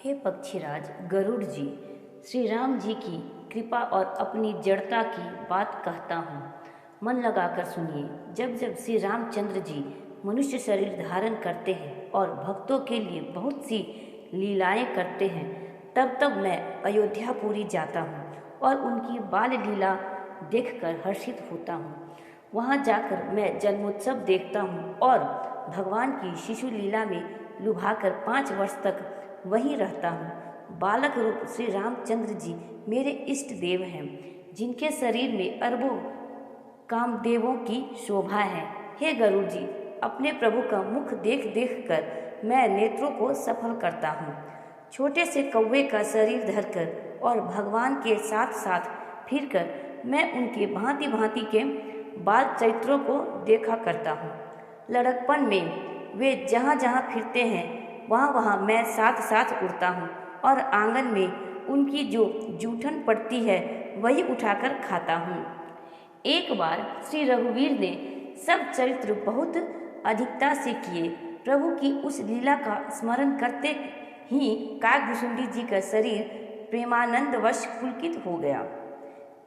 हे पक्षीराज गरुड़ जी, श्री राम जी की कृपा और अपनी जड़ता की बात कहता हूँ। मन लगाकर सुनिए। जब जब श्री रामचंद्र जी मनुष्य शरीर धारण करते हैं और भक्तों के लिए बहुत सी लीलाएं करते हैं, तब तब मैं अयोध्यापुरी जाता हूँ और उनकी बाल लीला देखकर हर्षित होता हूँ। वहाँ जाकर मैं जन्मोत्सव देखता हूँ और भगवान की शिशु लीला में लुभाकर 5 वर्ष तक वहीं रहता हूँ। बालक रूप श्री रामचंद्र जी मेरे इष्ट देव हैं, जिनके शरीर में अरबों कामदेवों की शोभा है। हे गरुड़ जी, अपने प्रभु का मुख देख देख कर मैं नेत्रों को सफल करता हूँ। छोटे से कौवे का शरीर धरकर और भगवान के साथ साथ फिरकर मैं उनके भांति भांति के बाल चरित्रों को देखा करता हूँ। लड़कपन में वे जहाँ जहाँ फिरते हैं वहाँ वहाँ मैं साथ साथ उड़ता हूँ और आंगन में उनकी जो जूठन पड़ती है वही उठाकर खाता हूँ। एक बार श्री रघुवीर ने सब चरित्र बहुत अधिकता से किए। प्रभु की उस लीला का स्मरण करते ही काकभुसुंडी जी का शरीर प्रेमानंदवश पुलकित हो गया।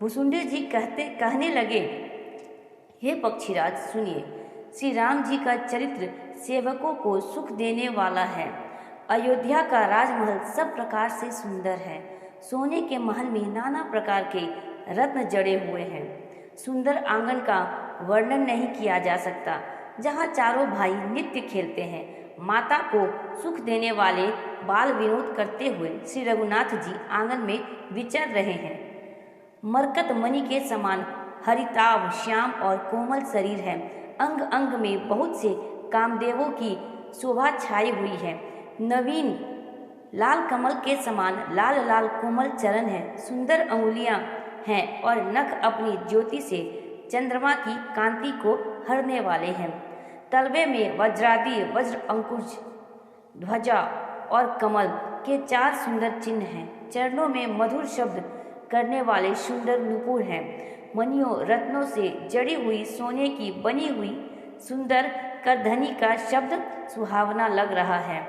भुसुंडी जी कहने लगे, हे पक्षीराज सुनिए, श्री राम जी का चरित्र सेवकों को सुख देने वाला है। अयोध्या का राजमहल सब प्रकार से सुंदर है। सोने के महल में नाना प्रकार के रत्न जड़े हुए हैं। सुंदर आंगन का वर्णन नहीं किया जा सकता, जहाँ चारों भाई नित्य खेलते हैं। माता को सुख देने वाले बाल विनोद करते हुए श्री रघुनाथ जी आंगन में विचर रहे हैं। मरकत मणि के समान हरिताभ श्याम और कोमल शरीर है। अंग अंग में बहुत से कामदेवों की शोभा छाई हुई है। नवीन लाल कमल के समान लाल लाल कोमल चरण है। सुंदर अंगुलियां हैं और नख अपनी ज्योति से चंद्रमा की कांति को हरने वाले हैं। तलवे में वज्रादि वज्र अंकुश ध्वजा और कमल के 4 सुंदर चिन्ह हैं। चरणों में मधुर शब्द करने वाले सुंदर नुपुर हैं। मणियों रत्नों से जड़ी हुई सोने की बनी हुई सुंदर करधनी का शब्द सुहावना लग रहा है।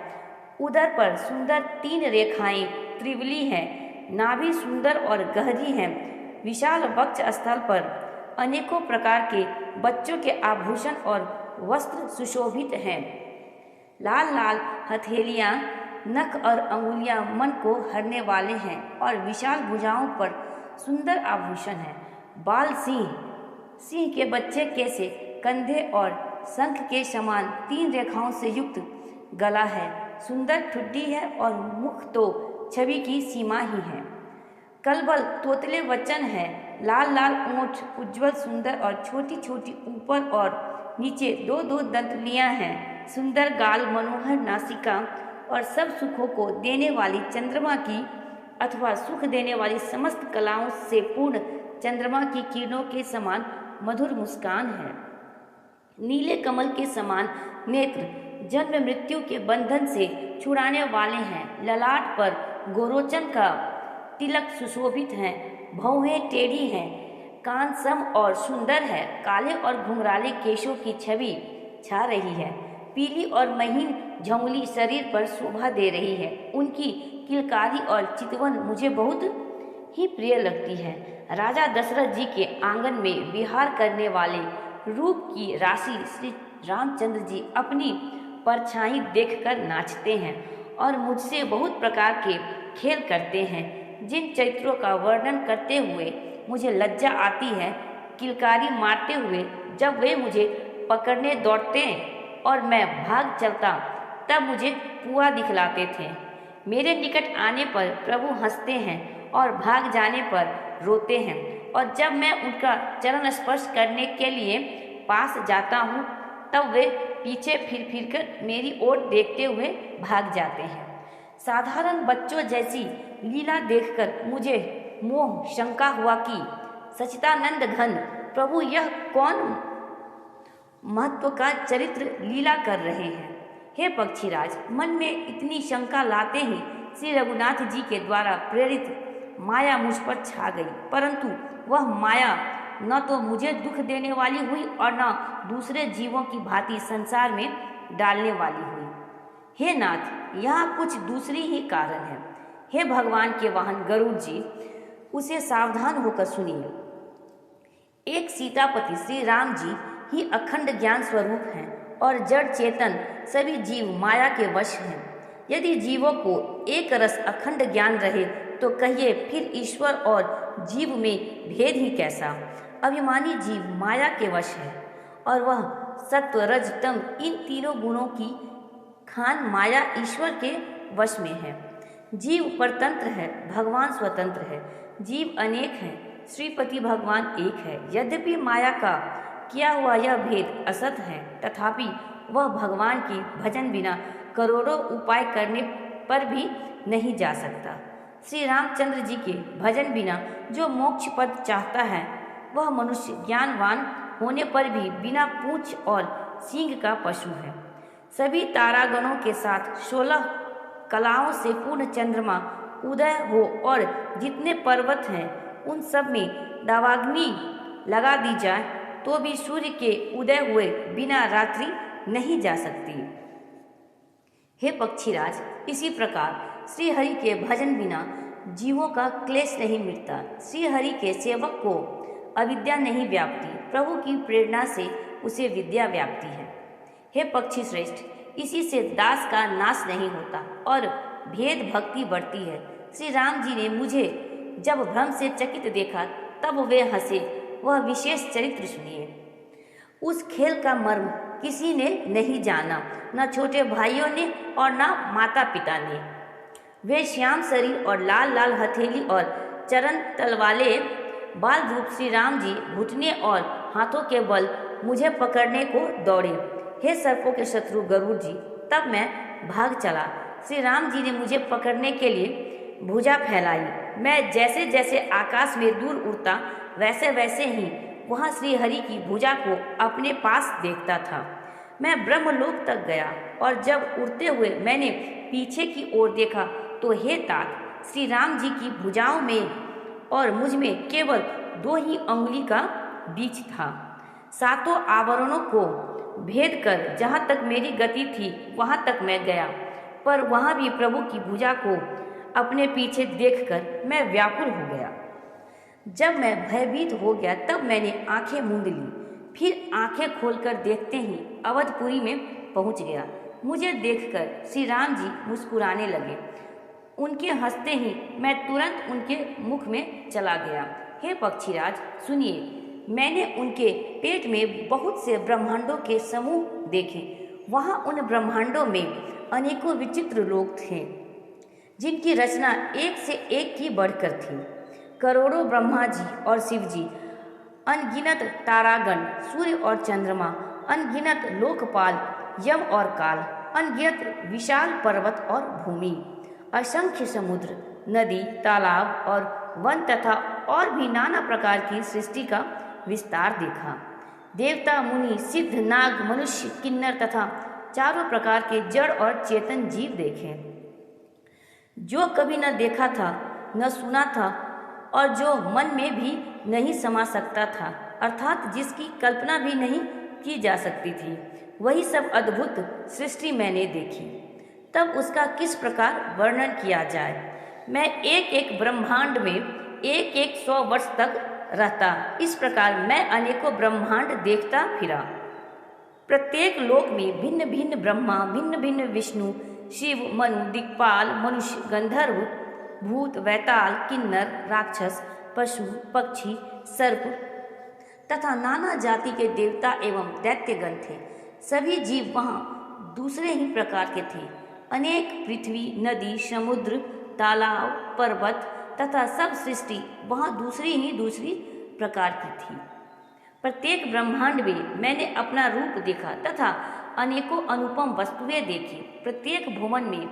उदर पर सुंदर 3 रेखाएं त्रिवली हैं। नाभि सुंदर और गहरी हैं। विशाल वक्ष स्थल पर अनेकों प्रकार के बच्चों के आभूषण और वस्त्र सुशोभित हैं। लाल लाल हथेलियां, नख और अंगुलियां मन को हरने वाले हैं और विशाल भुजाओं पर सुंदर आभूषण हैं। बाल सिंह के बच्चे कैसे कंधे और शंख के समान 3 रेखाओं से युक्त गला है। सुंदर ठुड्डी है और मुख तो छवि की सीमा ही है। कलबल तोतले वचन है। लाल लाल ओंठ उज्जवल सुंदर और छोटी छोटी ऊपर और नीचे 2-2 दंतलियां हैं। सुंदर गाल, मनोहर नासिका और सब सुखों को देने वाली चंद्रमा की अथवा सुख देने वाली समस्त कलाओं से पूर्ण चंद्रमा की किरणों के समान मधुर मुस्कान है। नीले कमल के समान नेत्र जन्म मृत्यु के बंधन से छुड़ाने वाले हैं। ललाट पर गोरोचन का तिलक सुशोभित है। भौहें टेढ़ी हैं। कान सम और सुंदर है। काले और घुंघराले केशों की छवि छा रही है। पीली और महीन झंगुली शरीर पर शोभा दे रही है। उनकी किलकारी और चितवन मुझे बहुत ही प्रिय लगती है। राजा दशरथ जी के आंगन में विहार करने वाले रूप की राशि श्री रामचंद्र जी अपनी परछाई देखकर नाचते हैं और मुझसे बहुत प्रकार के खेल करते हैं, जिन चरित्रों का वर्णन करते हुए मुझे लज्जा आती है। किलकारी मारते हुए जब वे मुझे पकड़ने दौड़ते और मैं भाग चलता, तब मुझे पुआ दिखलाते थे। मेरे निकट आने पर प्रभु हंसते हैं और भाग जाने पर रोते हैं, और जब मैं उनका चरण स्पर्श करने के लिए पास जाता हूँ, तब वे पीछे फिर फिर कर मेरी ओर देखते हुए भाग जाते हैं। साधारण बच्चों जैसी लीला देखकर मुझे मोह शंका हुआ कि सच्चिदानंद घन प्रभु यह कौन महत्व का चरित्र लीला कर रहे हैं। हे पक्षीराज, मन में इतनी शंका लाते ही श्री रघुनाथ जी के द्वारा प्रेरित माया मुझ पर छा गई, परंतु वह माया न तो मुझे दुख देने वाली हुई और न दूसरे जीवों की भांति संसार में डालने वाली हुई। हे नाथ, यहाँ कुछ दूसरी ही कारण है। हे भगवान के वाहन गरुड़ जी, उसे सावधान होकर सुनिए। एक सीतापति श्री राम जी ही अखंड ज्ञान स्वरूप हैं और जड़ चेतन सभी जीव माया के वश हैं। यदि जीवों को एक रस अखंड ज्ञान रहे तो कहिए फिर ईश्वर और जीव में भेद ही कैसा। अभिमानी जीव माया के वश है और वह सत्व रज तम इन तीनों गुणों की खान माया ईश्वर के वश में है। जीव परतंत्र है, भगवान स्वतंत्र है। जीव अनेक हैं, श्रीपति भगवान एक है। यद्यपि माया का किया हुआ यह भेद असत है, तथापि वह भगवान के भजन बिना करोड़ों उपाय करने पर भी नहीं जा सकता। श्री रामचंद्र जी के भजन बिना जो मोक्ष पद चाहता है, वह मनुष्य ज्ञानवान होने पर भी बिना पूंछ और सींग का पशु है। सभी तारागणों के साथ 16 कलाओं से पूर्ण चंद्रमा उदय हो और जितने पर्वत हैं उन सब में दावाग्नि लगा दी जाए तो भी सूर्य के उदय हुए बिना रात्रि नहीं जा सकती। हे पक्षीराज, इसी प्रकार श्री हरि के भजन बिना जीवों का क्लेश नहीं मिटता। श्री हरि के सेवक को अविद्या नहीं व्यापती, प्रभु की प्रेरणा से उसे विद्या व्याप्ति है। हे पक्षी श्रेष्ठ, इसी से दास का नाश नहीं होता और भेद भक्ति बढ़ती है। श्री राम जी ने मुझे जब भ्रम से चकित देखा तब वे हंसे। वह विशेष चरित्र सुनिए। उस खेल का मर्म किसी ने नहीं जाना, न छोटे भाइयों ने और न माता पिता ने। वे श्याम शरीर और लाल लाल हथेली और चरण तल वाले बाल रूप श्री राम जी घुटने और हाथों के बल मुझे पकड़ने को दौड़े। हे सर्पों के शत्रु गरुड़ जी, तब मैं भाग चला। श्री राम जी ने मुझे पकड़ने के लिए भुजा फैलाई। मैं जैसे जैसे आकाश में दूर उड़ता वैसे वैसे ही वहाँ श्री हरि की भुजा को अपने पास देखता था। मैं ब्रह्मलोक तक गया और जब उड़ते हुए मैंने पीछे की ओर देखा तो हे तात, श्री राम जी की भुजाओं में और मुझ में केवल 2 ही अंगुली का बीच था। 7 आवरणों को भेद कर जहाँ तक मेरी गति थी वहाँ तक मैं गया, पर वहाँ भी प्रभु की भुजा को अपने पीछे देखकर मैं व्याकुल हो गया। जब मैं भयभीत हो गया तब मैंने आंखें मूंद ली, फिर आंखें खोलकर देखते ही अवधपुरी में पहुँच गया। मुझे देखकर श्री राम जी मुस्कुराने लगे। उनके हंसते ही मैं तुरंत उनके मुख में चला गया। हे पक्षीराज, सुनिए, मैंने उनके पेट में बहुत से ब्रह्मांडों के समूह देखे। वहाँ उन ब्रह्मांडों में अनेकों विचित्र लोग थे जिनकी रचना एक से एक की बढ़कर थी। करोड़ों ब्रह्मा जी और शिव जी, अनगिनत तारागण, सूर्य और चंद्रमा, अनगिनत लोकपाल, यम और काल, अनगिनत विशाल पर्वत और भूमि, असंख्य समुद्र, नदी, तालाब और वन तथा और भी नाना प्रकार की सृष्टि का विस्तार देखा। देवता, मुनि, सिद्ध, नाग, मनुष्य, किन्नर तथा चारों प्रकार के जड़ और चेतन जीव देखे, जो कभी न देखा था, न सुना था और जो मन में भी नहीं समा सकता था, अर्थात जिसकी कल्पना भी नहीं की जा सकती थी। वही सब अद्भुत सृष्टि मैंने देखी। तब उसका किस प्रकार वर्णन किया जाए। मैं एक एक ब्रह्मांड में एक एक 100 वर्ष तक रहता। इस प्रकार मैं अनेकों ब्रह्मांड देखता फिरा। प्रत्येक लोक में भिन्न भिन्न ब्रह्मा, भिन्न भिन्न विष्णु, शिव, मनु, दिक्पाल, मनुष्य, गंधर्व, भूत, वैताल, किन्नर, राक्षस, पशु, पक्षी, सर्प तथा नाना जाति के देवता एवं दैत्यगण थे। सभी जीव वहाँ दूसरे ही प्रकार के थे। अनेक पृथ्वी, नदी, समुद्र, तालाब, पर्वत तथा सब सृष्टि वहाँ दूसरी प्रकार की थी। प्रत्येक ब्रह्मांड में मैंने अपना रूप देखा तथा अनेकों अनुपम वस्तुएं देखी। प्रत्येक भुवन में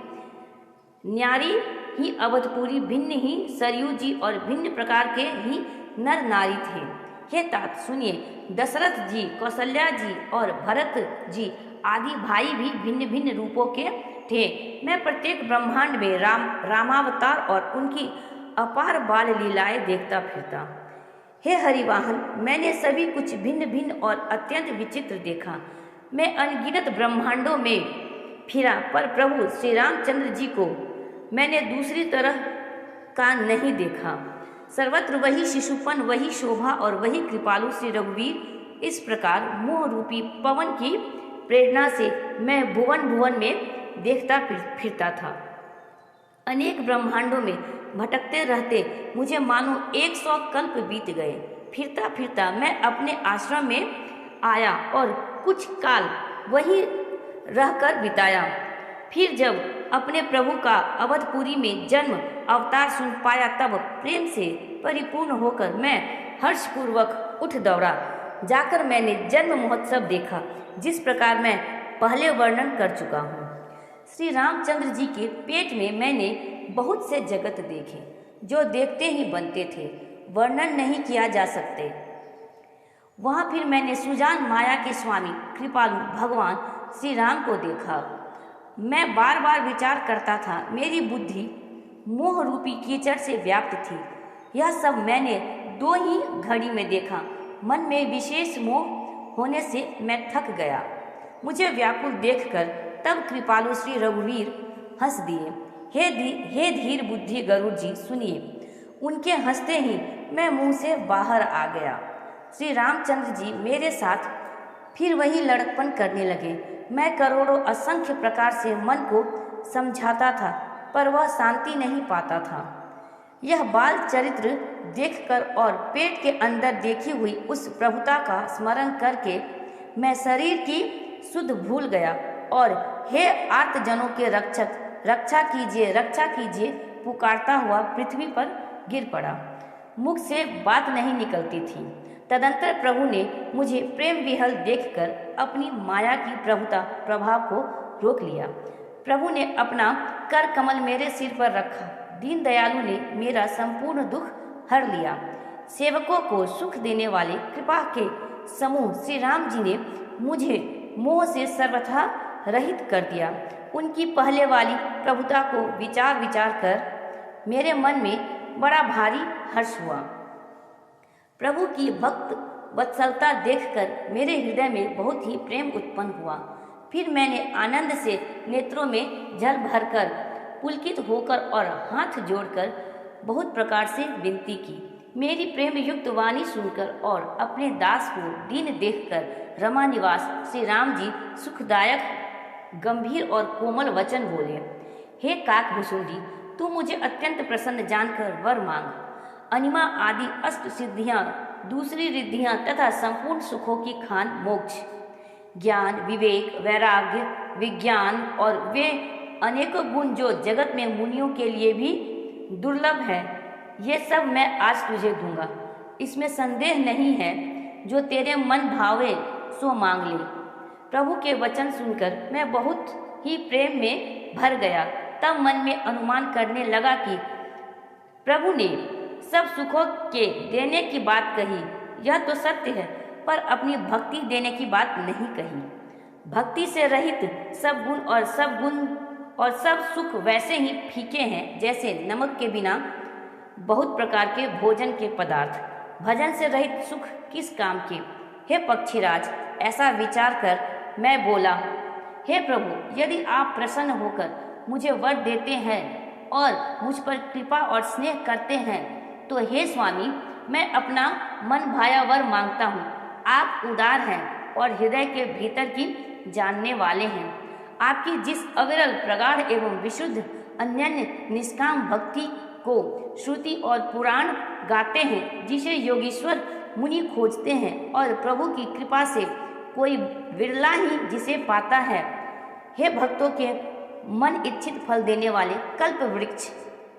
न्यारी ही अवधपुरी, भिन्न ही सरयू जी और भिन्न प्रकार के ही नर नारी थे। हे तात, सुनिए, दशरथ जी, कौशल्या जी और भरत जी आदि भाई भी भिन्न भिन्न रूपों के थे। मैं प्रत्येक ब्रह्मांड में रामावतार और उनकी अपार बाल लीलाएं देखता फिरता। हे हरिवाहन, मैंने सभी कुछ भिन्न भिन्न और अत्यंत विचित्र देखा। मैं अनगिनत ब्रह्मांडों में फिरा, पर प्रभु श्री रामचंद्र जी को मैंने दूसरी तरह का नहीं देखा। सर्वत्र वही शिशुपन, वही शोभा और वही कृपालु श्री रघुवीर। इस प्रकार मोह रूपी पवन की प्रेरणा से मैं भुवन भुवन में देखता फिरता था। अनेक ब्रह्मांडों में भटकते रहते मुझे मानो 100 कल्प बीत गए। फिरता फिरता मैं अपने आश्रम में आया और कुछ काल वहीं रहकर बिताया। फिर जब अपने प्रभु का अवधपुरी में जन्म अवतार सुन पाया, तब प्रेम से परिपूर्ण होकर मैं हर्षपूर्वक उठ दौड़ा। जाकर मैंने जन्म महोत्सव देखा, जिस प्रकार मैं पहले वर्णन कर चुका हूँ। श्री रामचंद्र जी के पेट में मैंने बहुत से जगत देखे, जो देखते ही बनते थे, वर्णन नहीं किया जा सकते। वहाँ फिर मैंने सुजान माया के स्वामी कृपालु भगवान श्री राम को देखा। मैं बार बार विचार करता था, मेरी बुद्धि मोह रूपी कीचड़ से व्याप्त थी। यह सब मैंने 2 ही घड़ी में देखा। मन में विशेष मोह होने से मैं थक गया। मुझे व्याकुल देखकर तब कृपालु श्री रघुवीर हंस दिए। हे धीर बुद्धि गरुड़ जी, सुनिए। उनके हंसते ही मैं मुंह से बाहर आ गया। श्री रामचंद्र जी मेरे साथ फिर वही लड़कपन करने लगे। मैं करोड़ों असंख्य प्रकार से मन को समझाता था, पर वह शांति नहीं पाता था। यह बाल चरित्र देखकर और पेट के अंदर देखी हुई उस प्रभुता का स्मरण करके मैं शरीर की सुध भूल गया और हे आर्तजनों के रक्षक, रक्षा कीजिए, रक्षा कीजिए पुकारता हुआ पृथ्वी पर गिर पड़ा। मुख से बात नहीं निकलती थी। तदंतर प्रभु ने मुझे प्रेम विहल देखकर अपनी माया की प्रभुता प्रभाव को रोक लिया। प्रभु ने अपना कर कमल मेरे सिर पर रखा। दीन दयालु ने मेरा संपूर्ण दुख हर लिया। सेवकों को सुख देने वाले कृपा के समूह श्री राम जी ने मुझे मोह से सर्वथा रहित कर दिया। उनकी पहले वाली प्रभुता को विचार विचार कर मेरे मन में बड़ा भारी हर्ष हुआ। प्रभु की भक्त वत्सलता देखकर मेरे हृदय में बहुत ही प्रेम उत्पन्न हुआ। फिर मैंने आनंद से नेत्रों में जल भरकर पुलकित होकर और हाथ जोड़कर बहुत प्रकार से विनती की। मेरी प्रेम युक्त वाणी सुनकर और अपने दास को दीन देखकर रमा निवास श्री राम जी सुखदायक गंभीर और कोमल वचन बोले। हे काकभूषुंडी, तू मुझे अत्यंत प्रसन्न जानकर वर मांग। अनिमा आदि अष्ट सिद्धियां, दूसरी रिद्धियां तथा संपूर्ण सुखों की खान मोक्ष, ज्ञान, विवेक, वैराग्य, विज्ञान और वे अनेकों गुण जो जगत में मुनियों के लिए भी दुर्लभ है, ये सब मैं आज तुझे दूंगा। इसमें संदेह नहीं है। जो तेरे मन भावे सो मांग ले। प्रभु के वचन सुनकर मैं बहुत ही प्रेम में भर गया। तब मन में अनुमान करने लगा कि प्रभु ने सब सुखों के देने की बात कही, यह तो सत्य है, पर अपनी भक्ति देने की बात नहीं कही। भक्ति से रहित सब गुण और सब सुख वैसे ही फीके हैं जैसे नमक के बिना बहुत प्रकार के भोजन के पदार्थ। भजन से रहित सुख किस काम के। हे पक्षीराज, ऐसा विचार कर मैं बोला, हे प्रभु, यदि आप प्रसन्न होकर मुझे वर देते हैं और मुझ पर कृपा और स्नेह करते हैं, तो हे स्वामी, मैं अपना मन भाया वर मांगता हूँ। आप उदार हैं और हृदय के भीतर की जानने वाले हैं। आपकी जिस अविरल, प्रगाढ़ एवं विशुद्ध अनन्य निष्काम भक्ति को श्रुति और पुराण गाते हैं, जिसे योगीश्वर मुनि खोजते हैं और प्रभु की कृपा से कोई विरला ही जिसे पाता है। हे भक्तों के मन इच्छित फल देने वाले कल्प वृक्ष,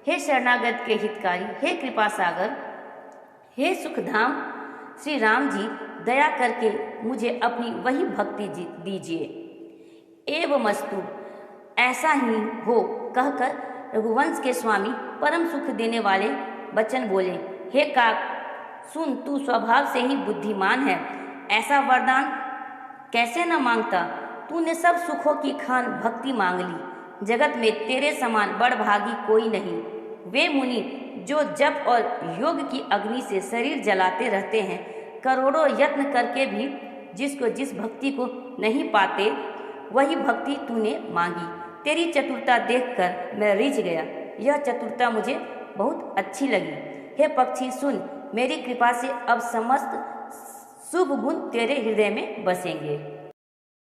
हे शरणागत के हितकारी, हे कृपा सागर, हे सुखधाम श्री राम जी, दया करके मुझे अपनी वही भक्ति दीजिए। एवमस्तु, ऐसा ही हो कहकर रघुवंश के स्वामी परम सुख देने वाले वचन बोले। हे काक, सुन, तू स्वभाव से ही बुद्धिमान है, ऐसा वरदान कैसे न मांगता। तूने सब सुखों की खान भक्ति मांग ली। जगत में तेरे समान बड़भागी कोई नहीं। वे मुनि जो जप और योग की अग्नि से शरीर जलाते रहते हैं, करोड़ों यत्न करके भी जिसको जिस भक्ति को नहीं पाते, वही भक्ति तूने मांगी। तेरी चतुरता देखकर मैं रिझ गया। यह चतुरता मुझे बहुत अच्छी लगी। हे पक्षी सुन, मेरी कृपा से अब समस्त शुभ गुण तेरे हृदय में बसेंगे।